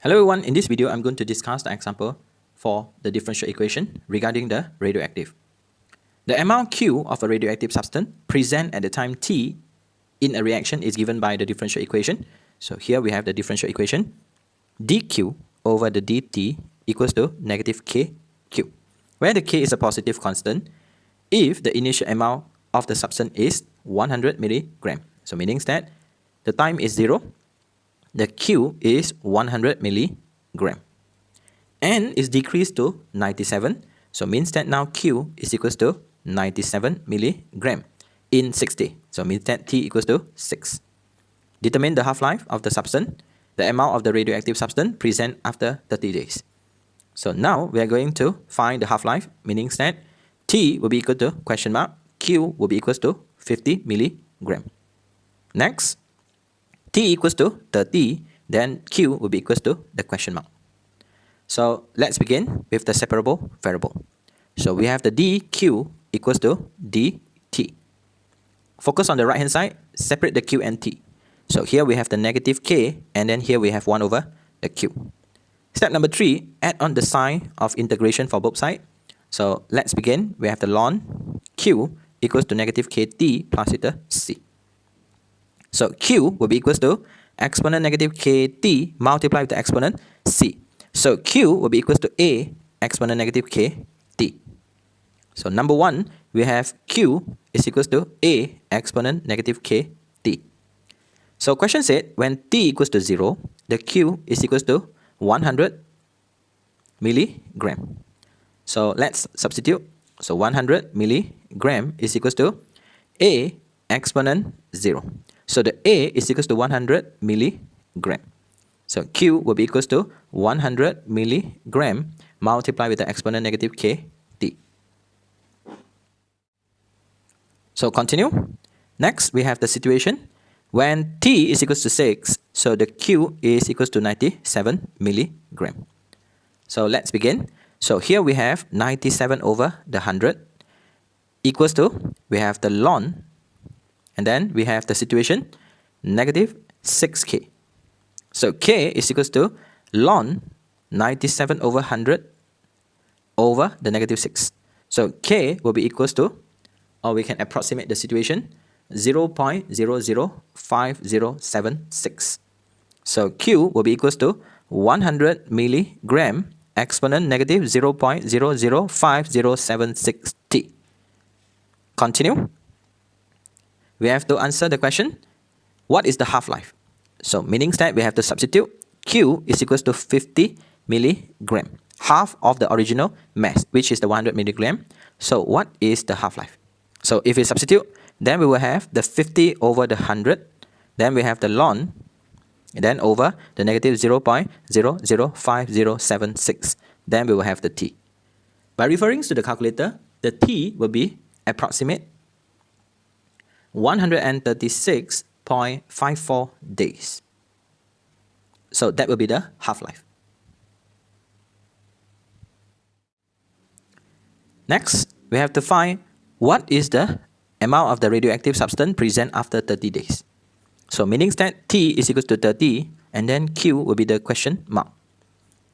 Hello everyone, in this video I'm going to discuss the example for the differential equation regarding the radioactive. The amount Q of a radioactive substance present at the time T in a reaction is given by the differential equation. So here we have the differential equation. dQ over the dt equals to negative kQ, where the K is a positive constant if the initial amount of the substance is 100 milligram. So meaning that the time is 0, the Q is 100 milligram. N is decreased to 97. So means that now Q is equals to 97 milligram in 60. So means that T equals to 6. Determine the half-life of the substance, the amount of the radioactive substance present after 30 days. So now we are going to find the half-life, meaning that T will be equal to question mark, Q will be equals to 50 milligram. Next, T equals to 30, then Q will be equals to the question mark. So let's begin with the separable variable. So we have the dQ equals to dt. Focus on the right hand side, separate the Q and T. So here we have the negative K, and then here we have 1 over the Q. Step number 3, add on the sign of integration for both sides. So let's begin. We have the ln Q equals to negative KT plus the C. So Q will be equals to exponent negative KT multiplied with the exponent C. So Q will be equals to A exponent negative KT. So number 1, we have Q is equals to A exponent negative KT. So question said when T equals to 0, the Q is equals to 100 milligram. So let's substitute. So 100 milligram is equals to A exponent 0. So the A is equals to 100 milligram. So Q will be equals to 100 milligram multiplied with the exponent negative KT. So continue. Next, we have the situation when T is equals to 6. So the Q is equals to 97 milligram. So let's begin. So here we have 97 over the 100 equals to, we have the ln, and then we have the situation negative 6K. So K is equals to ln 97 over 100 over the negative 6. So K will be equals to, or we can approximate the situation, 0.005076. So Q will be equals to 100 milligram exponent negative 0.005076 T. Continue. We have to answer the question, what is the half-life? So meaning that we have to substitute Q is equals to 50 milligram, half of the original mass, which is the 100 milligram. So what is the half-life? So if we substitute, then we will have the 50 over the 100, then we have the ln, then over the negative 0.005076, then we will have the T. By referring to the calculator, the T will be approximate 136.54 days. So that will be the half-life. Next, we have to find what is the amount of the radioactive substance present after 30 days. So meaning that T is equals to 30, and then Q will be the question mark.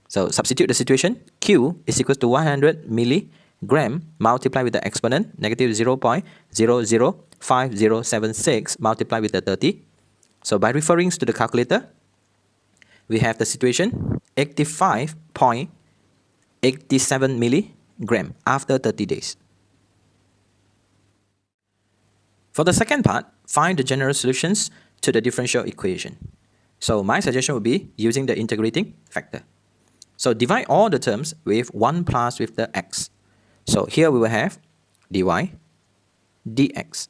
So substitute the situation. Q is equals to 100 milligram multiplied with the exponent negative 0.005076 multiplied with the 30. So by referring to the calculator, we have the situation 85.87 milligram after 30 days. For the second part, find the general solutions to the differential equation. So my suggestion would be using the integrating factor. So divide all the terms with 1 plus with the x. So here we will have dy dx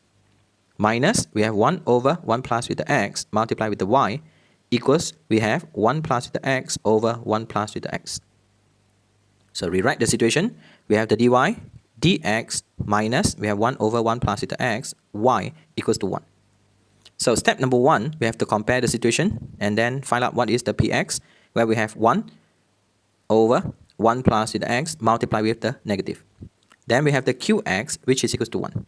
minus we have 1 over 1 plus with the x multiplied with the y equals we have 1 plus with the x over 1 plus with the x. So rewrite the situation. We have the dy dx minus we have 1 over 1 plus with the x, y equals to 1. So step number 1, we have to compare the situation and then find out what is the px, where we have 1 over 1 plus with the x multiplied with the negative. Then we have the qx, which is equals to 1.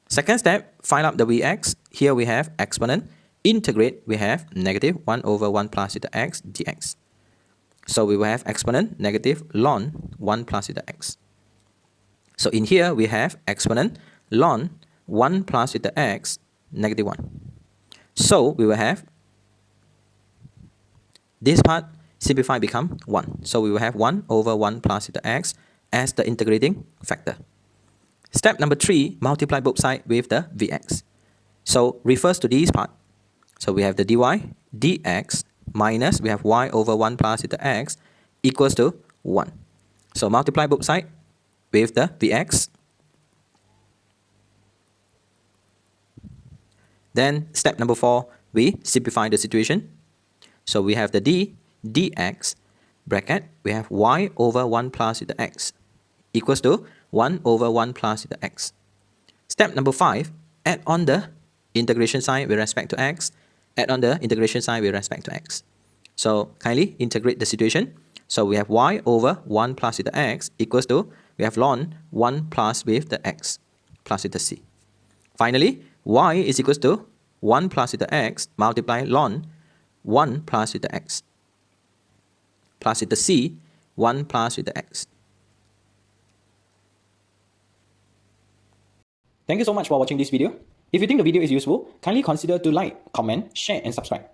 Second step, find out the vx. Here we have exponent. Integrate, we have negative 1 over 1 plus with the x dx. So we will have exponent negative ln 1 plus theta x. So in here we have exponent ln 1 plus theta x negative 1. So we will have this part simplify become 1. So we will have 1 over 1 plus theta x as the integrating factor. Step number 3, multiply both sides with the Vx. So refers to this part. So we have the dy dx minus we have y over 1 plus theta x equals to 1. So multiply both sides with the Vx. Then step number 4, we simplify the situation. So we have the dx bracket, we have y over 1 plus theta x equals to 1 over 1 plus theta x. Step number 5, add on the integration sign with respect to x, add on the integration sign with respect to x. So kindly integrate the situation. So we have y over 1 plus theta x equals to, we have ln 1 plus with the x plus theta c. Finally, y is equals to 1 plus theta x multiply ln 1 plus theta x plus theta c 1 plus theta x. Thank you so much for watching this video. If you think the video is useful, kindly consider to like, comment, share and subscribe.